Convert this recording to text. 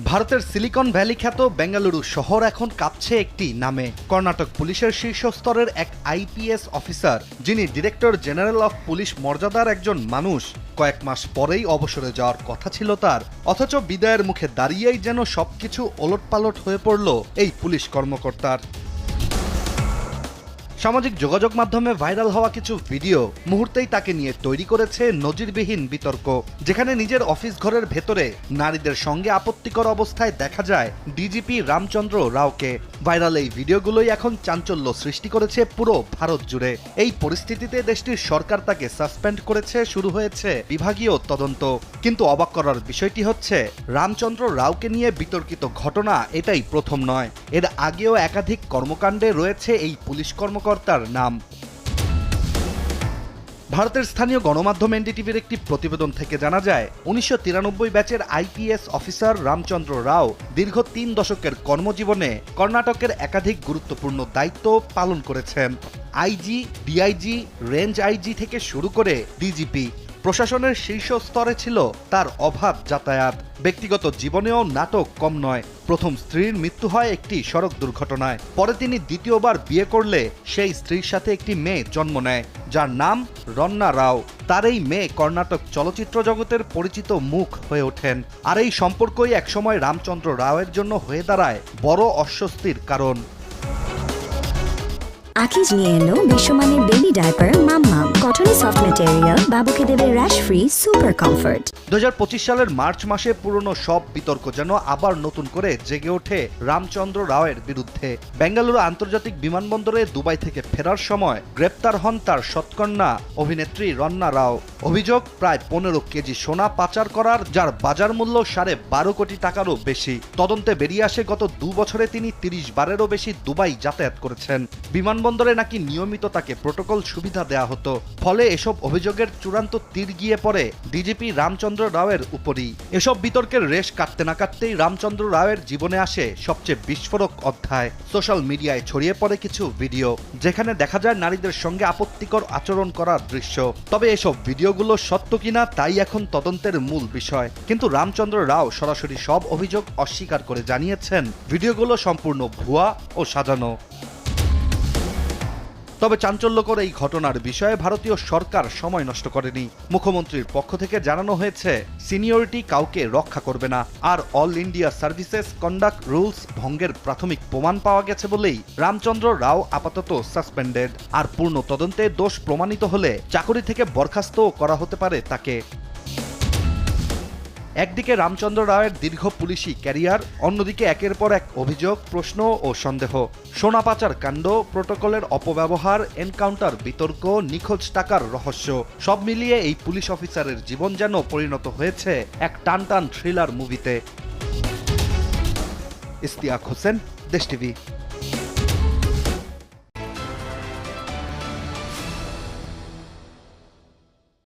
ভারতের silicon valley খ্যাত বেঙ্গালুরু শহর এখন কাঁপছে একটি নামে। কর্ণাটক পুলিশের শীর্ষ স্তরের এক আইপিএস অফিসার, যিনি ডিরেক্টর জেনারেল অফ পুলিশ মর্যাদার একজন মানুষ, কয়েক মাস পরেই অবসরে যাওয়ার কথা ছিল তার। অথচ বিদায়ের মুখে দাঁড়িয়েই যেন সবকিছু ওলটপালট হয়ে পড়ল এই পুলিশ কর্মকর্তার। সামাজিক যোগাযোগ মাধ্যমে ভাইরাল হওয়া কিছু ভিডিও মুহূর্তেই তাকে নিয়ে তৈরি করেছে নজিরবিহীন বিতর্ক, যেখানে নিজের অফিস ঘরের ভেতরে নারীদের সঙ্গে আপত্তিকর অবস্থায় দেখা যায় ডিজিপি রামচন্দ্র রাওকে। ভাইরাল এই ভিডিওগুলোই এখন চাঞ্চল্য সৃষ্টি করেছে পুরো ভারত জুড়ে। এই পরিস্থিতিতে দেশটির সরকার তাকে সাসপেন্ড করেছে, শুরু হয়েছে বিভাগীয় তদন্ত। কিন্তু অবাক করার বিষয়টি হচ্ছে, রামচন্দ্র রাওকে নিয়ে বিতর্কিত ঘটনা এটাই প্রথম নয়। এর আগেও একাধিক কর্মকাণ্ডে রয়েছে এই পুলিশ কর্মকর্তার নাম। ভারতের স্থানীয় গণমাধ্যম এনডিটিভির একটি প্রতিবেদন থেকে জানা যায়, 1993 ব্যাচের আইপিএস অফিসার রামচন্দ্র রাও দীর্ঘ 3 দশকের কর্মজীবনে কর্ণাটকের একাধিক গুরুত্বপূর্ণ দায়িত্ব পালন করেছেন। আইজি, ডিআইজি, রেঞ্জ আইজি থেকে শুরু করে ডিজিপি, প্রশাসনের শীর্ষ স্তরে ছিল তার অভাব যাতায়াত। ব্যক্তিগত জীবনেও নাটক কম নয়। প্রথম স্ত্রীর মৃত্যু হয় একটি সড়ক দুর্ঘটনায়। পরে তিনি দ্বিতীয়বার বিয়ে করলে সেই স্ত্রীর সাথে একটি মেয়ে জন্ম নেয়, যার নাম রন্না রাও। তার এই মেয়ে কর্ণাটক চলচ্চিত্র জগতের পরিচিত মুখ হয়ে ওঠেন। আর এই সম্পর্কই একসময় রামচন্দ্র রাওয়ের জন্য হয়ে দাঁড়ায় বড় অস্বস্তির কারণ। আকিজ নিয়ে এলো বিশ্বমানের বেবি ডায়াপার মাম্মাম। কটনে সফট ম্যাটেরিয়াল, বাবুকে দেবে র্যাশ ফ্রি সুপার কমফর্ট। 2025 সালের মার্চ মাসে পুরনো সব বিতর্ক যেন আবার নতুন করে জেগে ওঠে রামচন্দ্র রাওয়ের বিরুদ্ধে। বেঙ্গালুরু আন্তর্জাতিক বিমানবন্দরে দুবাই থেকে ফেরার সময় গ্রেপ্তার হন তার সৎকন্যা অভিনেত্রী রন্না রাও। অভিযোগ, প্রায় 15 কেজি সোনা পাচার করার, যার বাজার মূল্য 12.5 কোটি টাকারও বেশি। তদন্তে বেরিয়ে আসে গত 2 বছরে তিনি 30 বারেরও বেশি দুবাই যাতায়াত করেছেন। বিমানবন্দরে নাকি নিয়মিত তাকে প্রোটোকল সুবিধা দেয়া হতো। ফলে এসব অভিযোগের চূড়ান্ত তীর গিয়ে পড়ে ডিজিপি রামচন্দ্র রাওয়ের উপরই। এসব বিতর্কের রেশ কাটতে না কাটতেই রামচন্দ্র রাওয়ের জীবনে আসে সবচেয়ে বিস্ফোরক অধ্যায়। সোশ্যাল মিডিয়ায় ছড়িয়ে পড়ে কিছু ভিডিও, যেখানে দেখা যায় নারীদের সঙ্গে আপত্তিকর আচরণ করার দৃশ্য। তবে এসব ভিডিওগুলো সত্য কিনা তাই এখন তদন্তের মূল বিষয়। কিন্তু রামচন্দ্র রাও সরাসরি সব অভিযোগ অস্বীকার করে জানিয়েছেন ভিডিওগুলো সম্পূর্ণ ভুয়া ও সাজানো। তবে চাঞ্চল্যকর এই ঘটনার বিষয়ে ভারতীয় সরকার সময় নষ্ট করেনি। মুখ্যমন্ত্রীর পক্ষ থেকে জানানো হয়েছে, সিনিয়রিটি কাউকে রক্ষা করবে না। আর all India services conduct rules ভঙ্গের প্রাথমিক প্রমাণ পাওয়া গেছে বলেই রামচন্দ্র রাও আপাতত সাসপেন্ডেড। আর পূর্ণ তদন্তে দোষ প্রমাণিত হলে চাকরি থেকে বরখাস্তও করা হতে পারে তাকে। একদিকে রামচন্দ্র রাওয়ের দীর্ঘ পুলিশি ক্যারিয়ার, অন্যদিকে একের পর এক অভিযোগ, প্রশ্ন ও সন্দেহ। সোনা পাচার কাণ্ড, প্রোটোকলের অপব্যবহার, এনকাউন্টার বিতর্ক, নিখোঁজ টাকার রহস্য, সব মিলিয়ে এই পুলিশ অফিসারের জীবন যেন পরিণত হয়েছে এক টানটান থ্রিলার মুভিতে। ইশতিয়াক হোসেন, দেশ টিভি।